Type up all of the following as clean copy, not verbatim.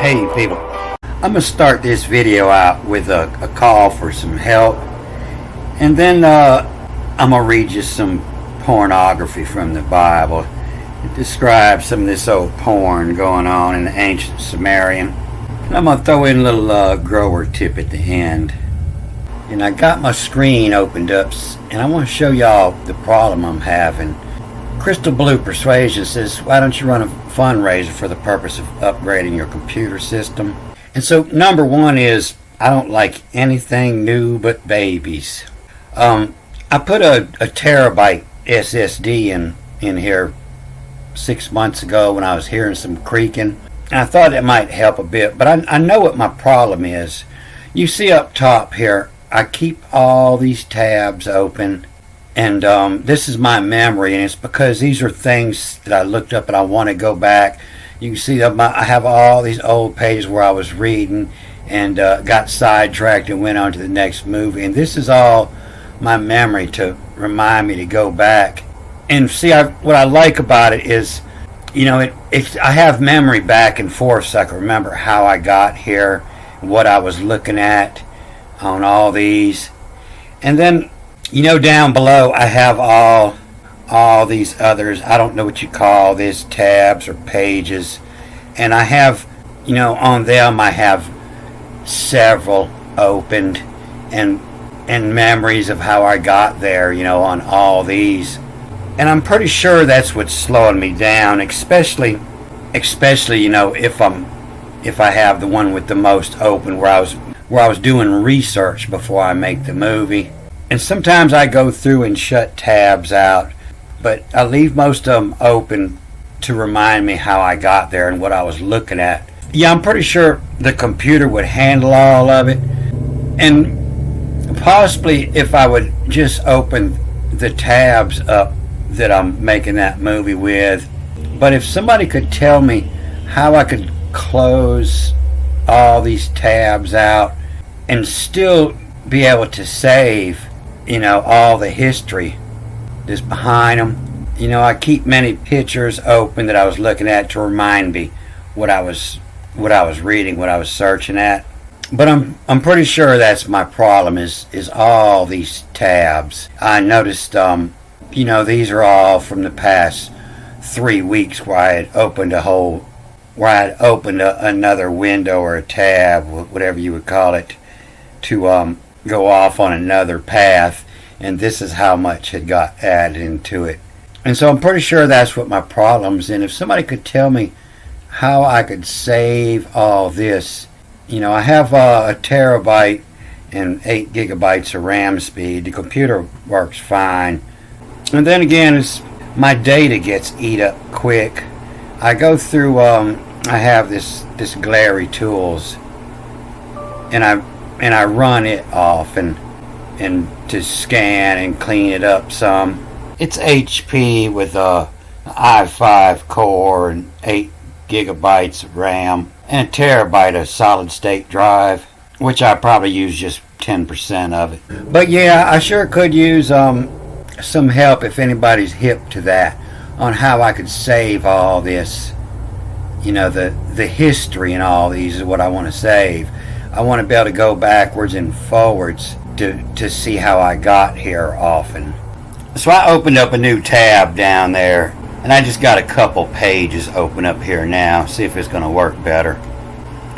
Hey people, I'm going to start this video out with a call for some help, and then I'm going to read you some pornography from the Bible. It describes some of this old porn going on in the ancient Sumerian. And I'm going to throw in a little grower tip at the end. And I got my screen opened up, and I want to show y'all the problem I'm having. Crystal Blue Persuasion says, why don't you run a fundraiser for the purpose of upgrading your computer system? And so number one is, I don't like anything new but babies. I put a terabyte SSD in here 6 months ago when I was hearing some creaking, and I thought it might help a bit, but I know what my problem is. You see up top here, I keep all these tabs open, and this is my memory, and it's because these are things that I looked up and I want to go back. You can see that I have all these old pages where I was reading and got sidetracked and went on to the next movie, and this is all my memory to remind me to go back. And see, what I like about it is, you know, I have memory back and forth, so I can remember how I got here, what I was looking at on all these. And then, you know, down below I have all these others. I don't know what you call this, tabs or pages. And I have, you know, on them I have several opened and memories of how I got there, you know, on all these. And I'm pretty sure that's what's slowing me down, especially, you know, if I have the one with the most open where I was doing research before I make the movie. And sometimes I go through and shut tabs out, but I leave most of them open to remind me how I got there and what I was looking at. Yeah, I'm pretty sure the computer would handle all of it. And possibly if I would just open the tabs up that I'm making that movie with. But if somebody could tell me how I could close all these tabs out and still be able to save, you know, all the history that's behind them. You know, I keep many pictures open that I was looking at to remind me what I was reading, what I was searching at. But I'm pretty sure that's my problem is all these tabs. I noticed, you know, these are all from the past 3 weeks where I had opened another window or a tab, whatever you would call it, to go off on another path, and this is how much had got added into it. And so I'm pretty sure that's what my problem's in. If somebody could tell me how I could save all this. You know, I have a terabyte and 8 gigabytes of RAM speed. The computer works fine. And then again, as my data gets eat up quick, I go through, I have this Glary Tools, and I run it off and to scan and clean it up some. It's HP with a i5 core and 8 gigabytes of RAM and a terabyte of solid state drive, which I probably use just 10% of it. But yeah, I sure could use some help if anybody's hip to that on how I could save all this. You know, the history and all these is what I want to save. I want to be able to go backwards and forwards to see how I got here often. So I opened up a new tab down there, and I just got a couple pages open up here now, see if it's going to work better.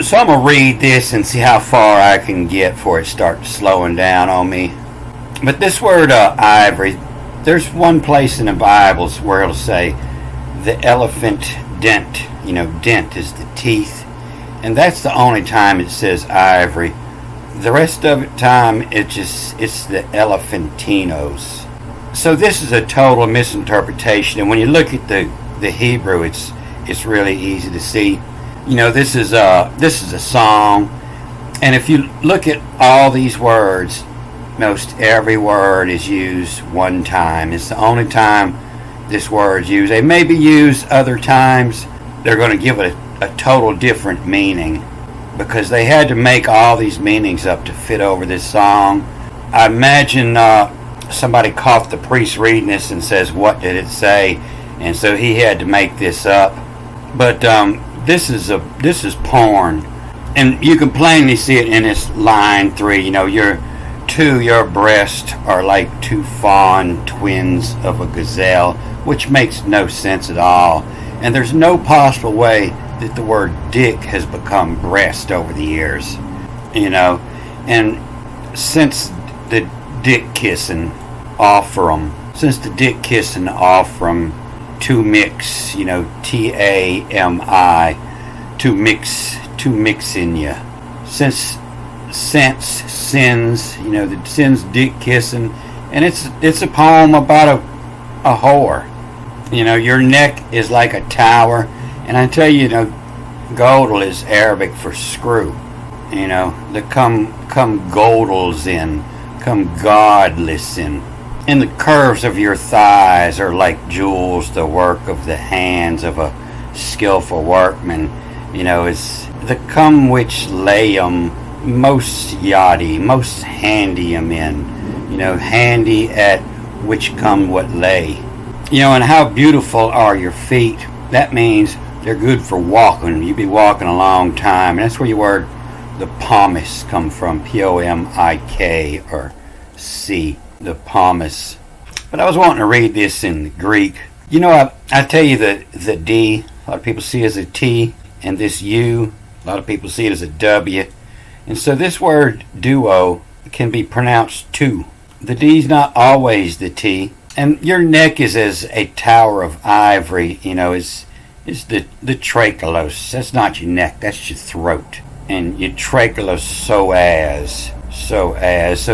So I'm going to read this and see how far I can get before it starts slowing down on me. But this word ivory, there's one place in the Bibles where it'll say the elephant dent. You know, dent is the teeth. And that's the only time it says ivory. The rest of the time, it's the elephantinos. So this is a total misinterpretation. And when you look at the Hebrew, it's really easy to see. You know, this is a song. And if you look at all these words, most every word is used one time. It's the only time this word is used. They may be used other times. They're going to give it a total different meaning because they had to make all these meanings up to fit over this song. I imagine somebody caught the priest reading this and says, what did it say? And so he had to make this up. But this is porn, and you can plainly see it in this line 3. Your breasts are like two fawn twins of a gazelle, which makes no sense at all. And there's no possible way that the word dick has become breast over the years. And since the dick kissing offering, to mix, TAMI, to mix in you. Since sins, the sins dick kissing, and it's a poem about a whore. Your neck is like a tower, and I tell you, Gawd is Arabic for screw. The come Gawdles in, come godless in. And the curves of your thighs are like jewels, the work of the hands of a skillful workman. Is the come which lay 'em most yachty, most handy 'em in. Handy at which come what lay. And how beautiful are your feet. That means they're good for walking. You be walking a long time. And that's where your word, the pomace, come from. Pomik or C. The pomace. But I was wanting to read this in Greek. I tell you the D, a lot of people see it as a T, and this U, a lot of people see it as a W. And so this word duo can be pronounced two. The D's not always the T. And your neck is as a tower of ivory, is the trachelos. That's not your neck, that's your throat. And your trachelos so as. So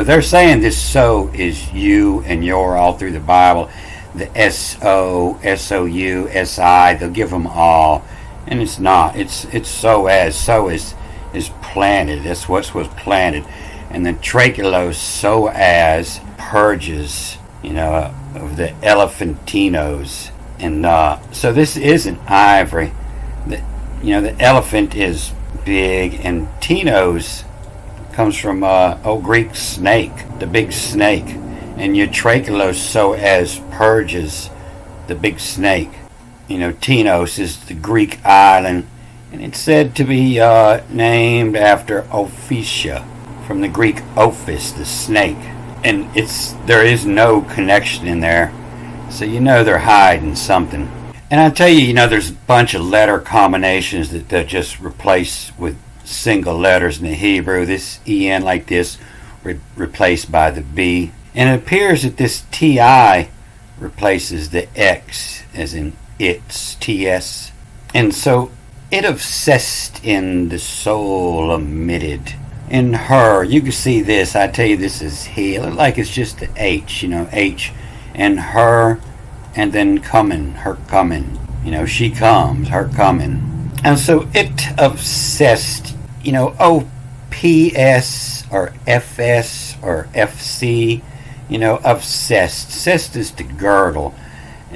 they're saying this so is you and your all through the Bible. The S-O, S-O-U, S-I, they'll give them all. And it's not. It's so as. So is planted. That's what was planted. And the trachelos so as purges, of the elephantinos. And so this isn't ivory. The elephant is big, and tinos comes from Greek snake, the big snake, and eutrachelos so as purges the big snake. Tinos is the Greek island, and it's said to be named after Ophitia, from the Greek ophis, the snake. And there is no connection in there, so they're hiding something. And I tell you, there's a bunch of letter combinations that they'll just replace with single letters in the Hebrew. This EN like this replaced by the B. And it appears that this TI replaces the X, as in it's, TS. And so it obsessed in the soul omitted. In her, you can see this, I tell you this is he. It looks like it's just the H, H. And her, and then coming, her coming. She comes, her coming. And so it obsessed, OPS or FS or FC, obsessed. Obsessed is to girdle,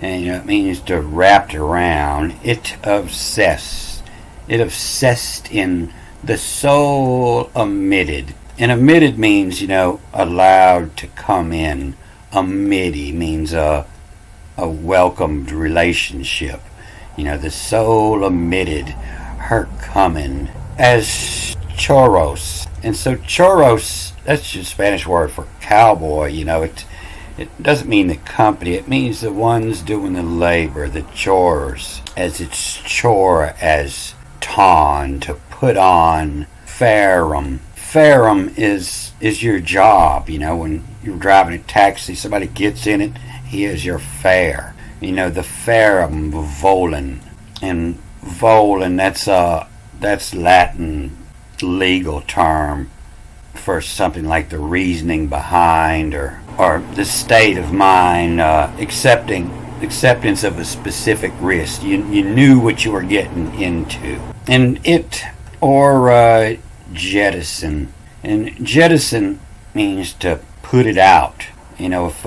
and it means to wrapped around. It obsessed. It obsessed in the soul omitted. And omitted means, allowed to come in. Omitty means a welcomed relationship. The soul omitted, her coming, as choros. And so choros, that's just Spanish word for cowboy. It doesn't mean the company, it means the ones doing the labor, the chores, as it's chore as ton, to put on. Farum. Farum is your job, when you're driving a taxi, somebody gets in it, here's your fare. The farum, volen. And volen, that's Latin legal term for something like the reasoning behind or the state of mind, acceptance of a specific risk. You knew what you were getting into. And it, or jettison. And jettison means to put it out. If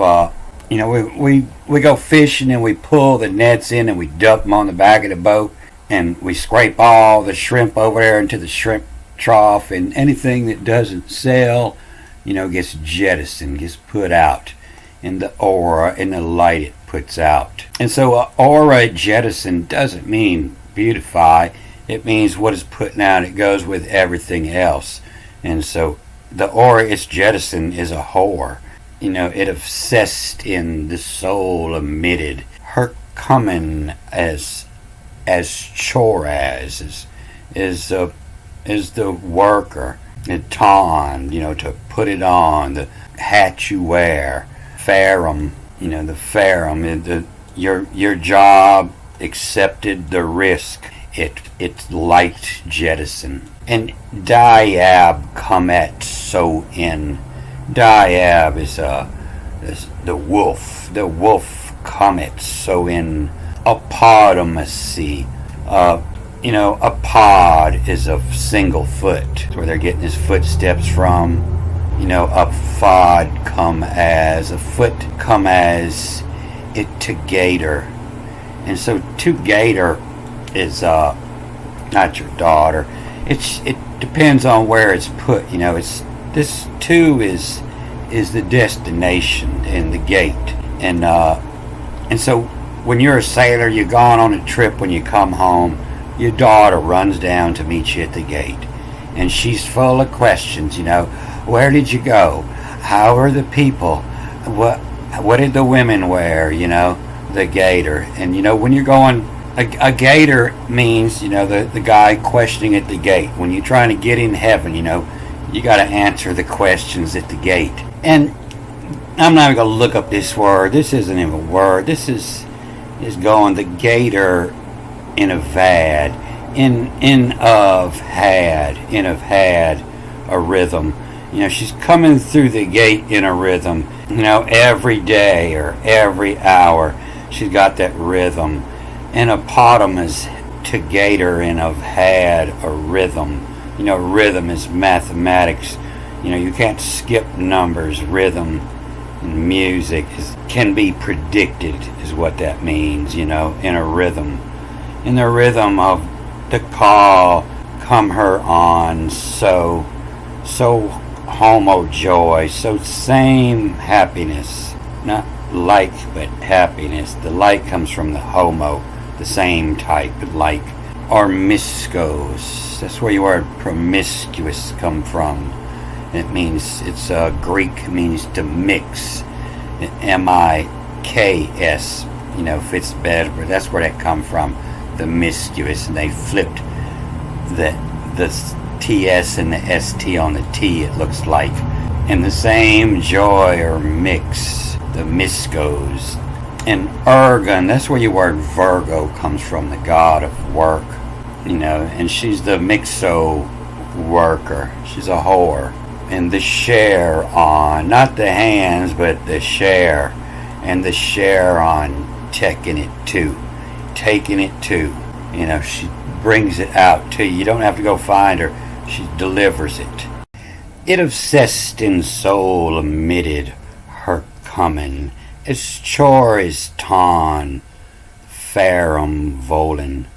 we go fishing and we pull the nets in and we dump them on the back of the boat and we scrape all the shrimp over there into the shrimp trough, and anything that doesn't sell, gets jettisoned, gets put out in the aura, in the light it puts out. And so aura jettison doesn't mean beautify, It means what is put out. It goes with everything else. And so the ora is jettison is a whore. It obsessed in the soul emitted. Her coming as choraz is the worker. The ton, to put it on, the hat you wear. Farum, the farum, your job accepted the risk. It's light jettison. And diab comet so in. Diab is the wolf. The wolf comet so in apodomacy. A pod is a single foot. That's where they're getting his footsteps from. A fod come as, a foot come as it to gator. And so to gator is not your daughter. It depends on where it's put. It's this two is the destination and the gate. And so when you're a sailor, you're gone on a trip. When you come home, your daughter runs down to meet you at the gate, and she's full of questions. Where did you go? How are the people? What did the women wear? The gator. And when you're going, a gator means the guy questioning at the gate. When you're trying to get in heaven, you got to answer the questions at the gate. And I'm not even going to look up this word. This isn't even a word. This is going the gator in of had a rhythm. She's coming through the gate in a rhythm. Every day or every hour, she's got that rhythm. And hippopotamus to gator and of had a rhythm. Rhythm is mathematics. You can't skip numbers. Rhythm and music can be predicted, is what that means. In a rhythm. In the rhythm of the call, come her on, so homo joy, so same happiness, not like but happiness. The like comes from the homo, the same type, like. Or miscos, that's where your word promiscuous come from. It means, it's Greek, means to mix. M-I-K-S, fits better, but that's where that come from. The miscuous, and they flipped the TS and the ST on the T, it looks like. And the same joy or mix, the miscos. And Ergon, that's where your word Virgo comes from, the god of work. And she's the mixo worker. She's a whore. And the share on, not the hands, but the share. And the share on taking it to. She brings it out to you. You don't have to go find her. She delivers it. It obsessed in soul emitted her coming. As chore is ton, farum volen.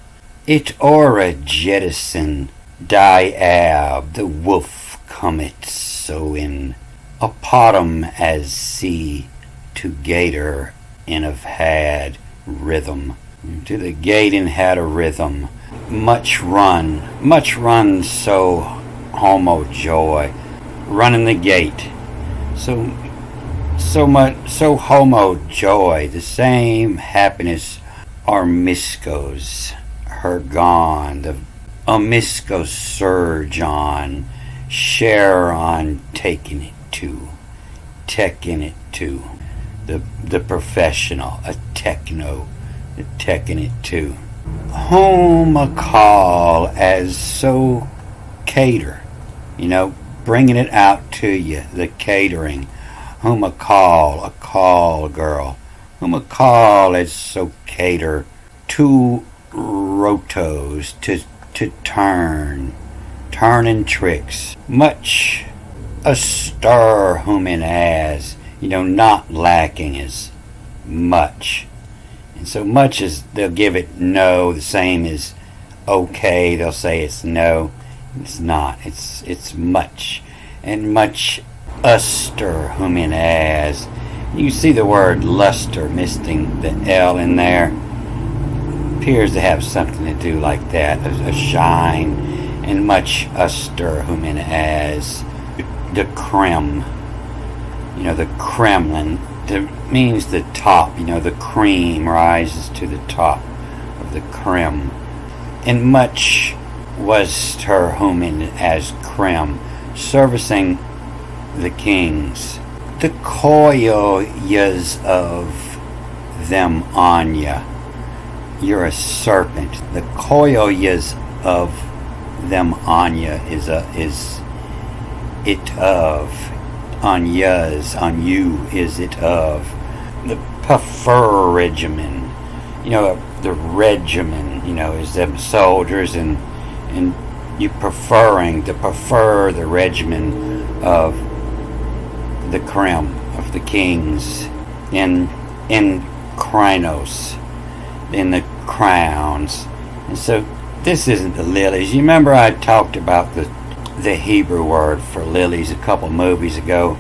It ora jettison, diab, the wolf comet so in. Apodum as sea, to gator and of had rhythm. To the gate and had a rhythm. Much run so homo joy. Running the gate. So much, so homo joy, the same happiness are miscos, her gone, the misco surge on, share on, taking it to, the professional, a techno, the taking it to. Home a call as so cater, bringing it out to you, the catering. Whom a call girl. Whom a call as so cater to rotos, to turning tricks. Much a stir whom in as, not lacking is much. And so much as they'll give it no, the same as okay, they'll say it's no. It's not. It's much. And much uster whom in as. You see the word luster, missing the L in there. appears to have something to do like that, a shine, and much stir human as the creme, the Kremlin. Means the top, the cream rises to the top of the creme. And much was her human as creme, servicing the kings. The koyas of them Anya. You're a serpent. The koyas of them Anya is it of. Anyas, on you is it of. The prefer regimen, the regimen, is them soldiers, and you prefer the regimen of the crown of the kings in Krynos, in the crowns. And so this isn't the lilies. You remember I talked about the Hebrew word for lilies a couple movies ago,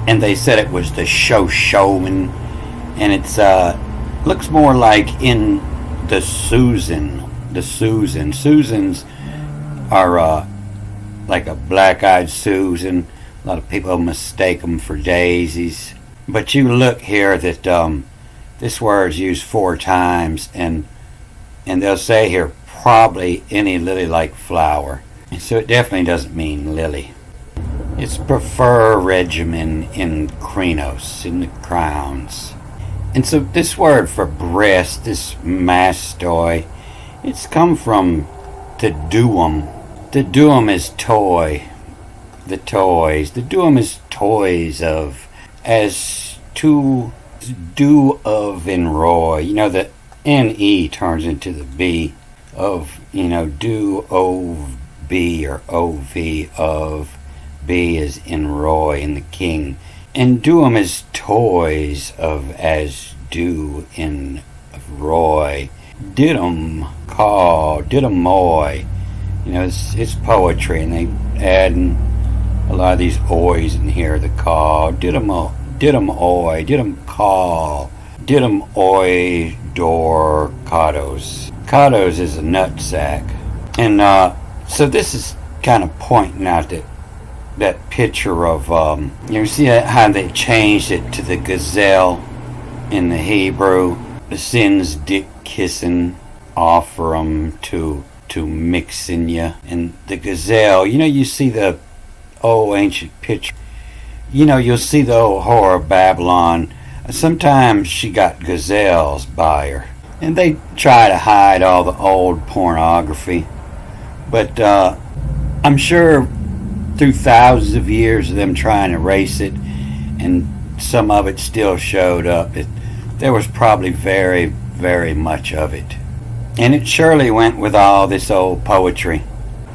and they said it was the showman, and it's looks more like in the Susan. Susans are like a black-eyed Susan. A lot of people mistake them for daisies, but you look here that this word's used 4 times, and they'll say here probably any lily-like flower. And so it definitely doesn't mean lily. It's prefer regimen in Krynos, in the crowns. And so this word for breast, this mastoi, it's come from the duum. The duum is toy. The toys. The duum is toys of, as to do of in Roy. The N-E turns into the B of, do of B, or O-V of B is in Roy, in the king. And duum is toys of as do in Roy. Didum call, didumoi. It's poetry, and they add a lot of these oys in here. The call, didum oi, didum call, didum oi door cados. Cados is a nut sack. And so this is kind of pointing out that picture of, you see how they changed it to the gazelle in the Hebrew. The sins dick kissing, offer 'em to mixing ya. And the gazelle, you see the old ancient picture. You'll see the old whore of Babylon. Sometimes she got gazelles by her. And they try to hide all the old pornography. But I'm sure through thousands of years of them trying to erase it, and some of it still showed up, there was probably very, very much of it. And it surely went with all this old poetry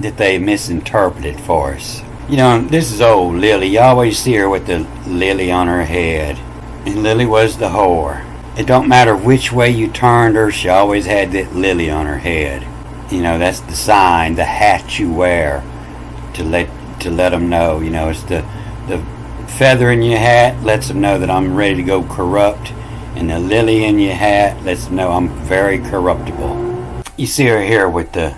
that they misinterpreted for us. This is old Lily. You always see her with the lily on her head. And Lily was the whore. It don't matter which way you turned her, she always had that lily on her head. That's the sign, the hat you wear to let them know. It's the feather in your hat lets them know that I'm ready to go corrupt, and the lily in your hat lets them know I'm very corruptible. You see her here with the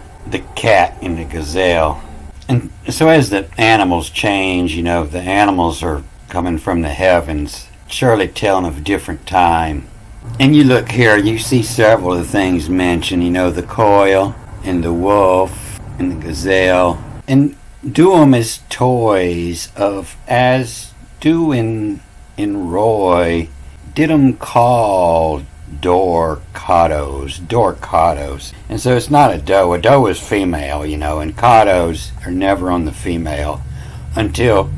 cat and the gazelle. And so as the animals change, the animals are coming from the heavens, surely telling of a different time. And you look here, you see several of the things mentioned, the coil, and the wolf, and the gazelle. And duum is toys of, as do in Roy, didum call dorcados. And so it's not a doe. A doe is female, and cados are never on the female until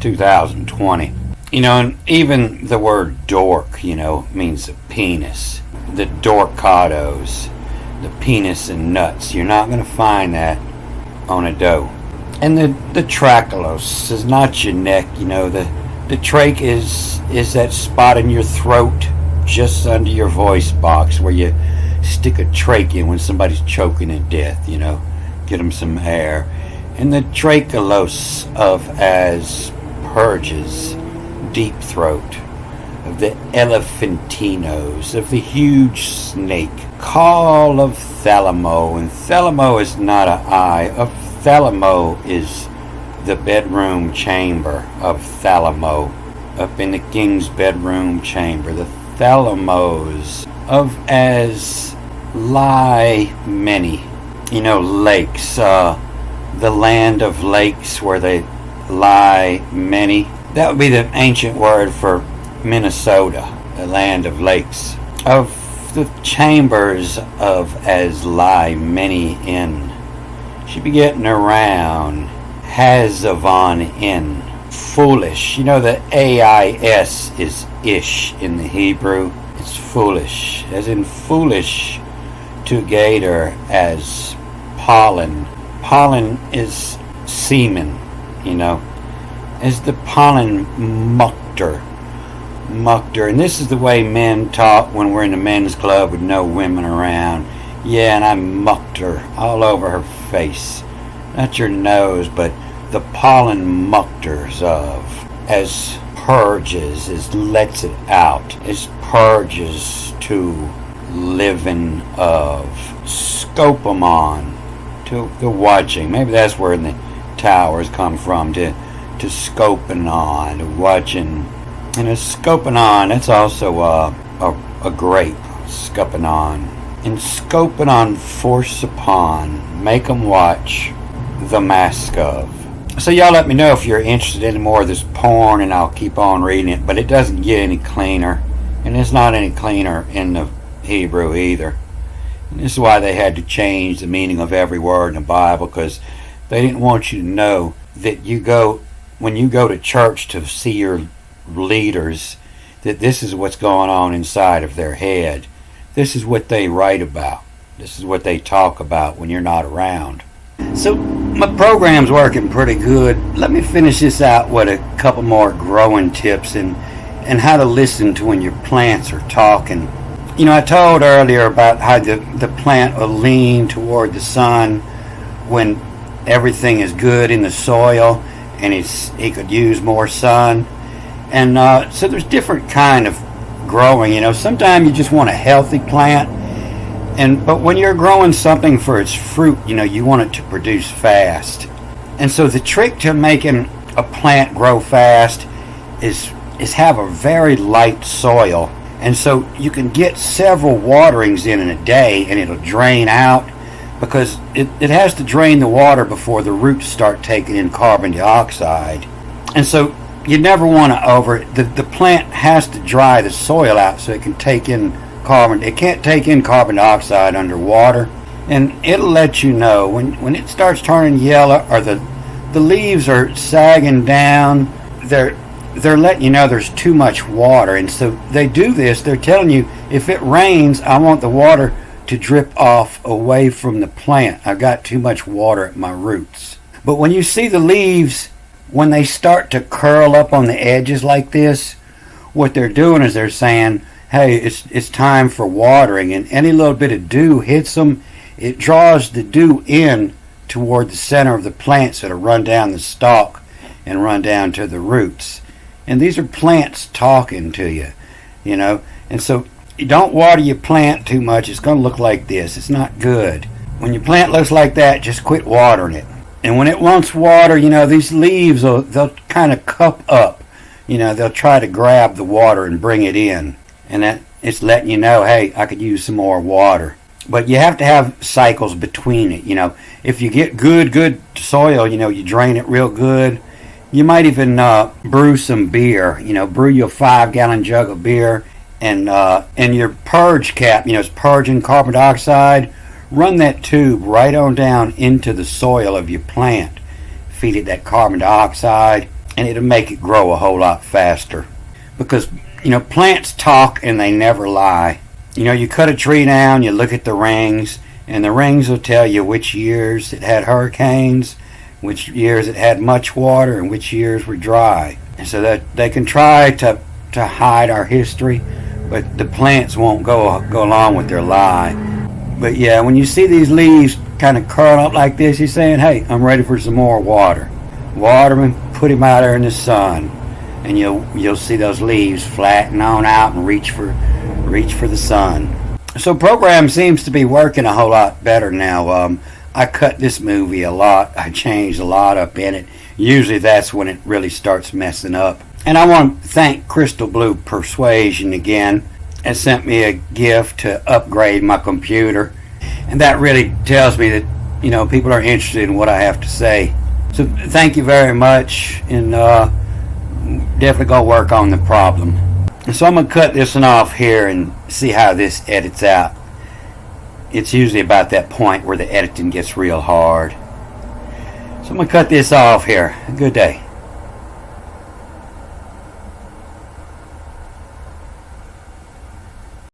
2020. And even the word dork, means a penis. The dorcados, the penis and nuts. You're not going to find that on a doe. And the trachelos is not your neck, the trach is that spot in your throat just under your voice box where you stick a trach in when somebody's choking to death, get them some air. And the trachelos of as purges, deep throat, of the elephantinos, of the huge snake. Call of Thelemo, and Thelemo is not an eye. Of Thelemo is the bedroom chamber of Thelemo, up in the king's bedroom chamber. The Thelemos of as lie many. You know, lakes, the land of lakes where they lie many. That would be the ancient word for Minnesota, the land of lakes. Of the chambers of as lie many in. She be getting around. Hazavon in. Foolish. You know, the AIS is ish in the Hebrew. It's foolish. As in foolish to gator as pollen. Pollen is semen, you know. As the pollen muckter. And this is the way men talk when we're in the men's club with no women around. Yeah, and I mucked her all over her face. Not your nose, but the pollen mucters of. As purges, as lets it out. As purges to living of. Scopamon, to the watching. Maybe that's where the towers come from, to scoping on, watching. And a scopanon, that's also a grape, scopanon. And scoping on, force upon, make 'em watch, the mask of. So y'all let me know if you're interested in more of this porn, and I'll keep on reading it. But it doesn't get any cleaner, and it's not any cleaner in the Hebrew either. And this is why they had to change the meaning of every word in the Bible, because they didn't want you to know that when you go to church to see your leaders, that this is what's going on inside of their head. This is what they write about. This is what they talk about when you're not around. So my program's working pretty good. Let me finish this out with a couple more growing tips and how to listen to when your plants are talking. You know, I told earlier about how the plant will lean toward the sun when everything is good in the soil and it could use more sun. And so there's different kind of growing. You know, sometimes you just want a healthy plant, but when you're growing something for its fruit, you know, you want it to produce fast. And so the trick to making a plant grow fast is have a very light soil. And so you can get several waterings in a day, and it'll drain out, because it has to drain the water before the roots start taking in carbon dioxide. And so you never want to the plant has to dry the soil out so it can take in carbon. It can't take in carbon dioxide underwater, and it'll let you know when it starts turning yellow, or the leaves are sagging down. They're letting you know there's too much water. And so they do this. They're telling you, if it rains, I want the water to drip off away from the plant. I've got too much water at my roots. But when you see the leaves, when they start to curl up on the edges like this, what they're doing is they're saying, hey, it's time for watering. And any little bit of dew hits them, it draws the dew in toward the center of the plant, so it'll run down the stalk and run down to the roots. And these are plants talking to you, you know. And so you don't water your plant too much. It's going to look like this. It's not good. When your plant looks like that, just quit watering it. And when it wants water, you know, these leaves, they'll kind of cup up. You know, they'll try to grab the water and bring it in. And that it's letting you know, hey, I could use some more water. But you have to have cycles between it, you know. If you get good soil, you know, you drain it real good. You might even brew some beer, you know, brew your 5-gallon jug of beer, and your purge cap, you know, it's purging carbon dioxide. Run that tube right on down into the soil of your plant. Feed it that carbon dioxide, and it'll make it grow a whole lot faster. Because, you know, plants talk and they never lie. You know, you cut a tree down, you look at the rings, and the rings will tell you which years it had hurricanes, which years it had much water, and which years were dry. And so that they can try to hide our history, but the plants won't go along with their lie. But yeah, when you see these leaves kind of curl up like this, you're saying, hey, I'm ready for some more water. Water them, put him out there in the sun. and you'll see those leaves flatten on out and reach for the sun. So program seems to be working a whole lot better now. I cut this movie a lot. I changed a lot up in it. Usually that's when it really starts messing up. And I want to thank Crystal Blue Persuasion again. It sent me a gift to upgrade my computer. And that really tells me that, people are interested in what I have to say. So thank you very much, and definitely going to work on the problem. And so I'm going to cut this one off here and see how this edits out. It's usually about that point where the editing gets real hard. So I'm going to cut this off here. Good day.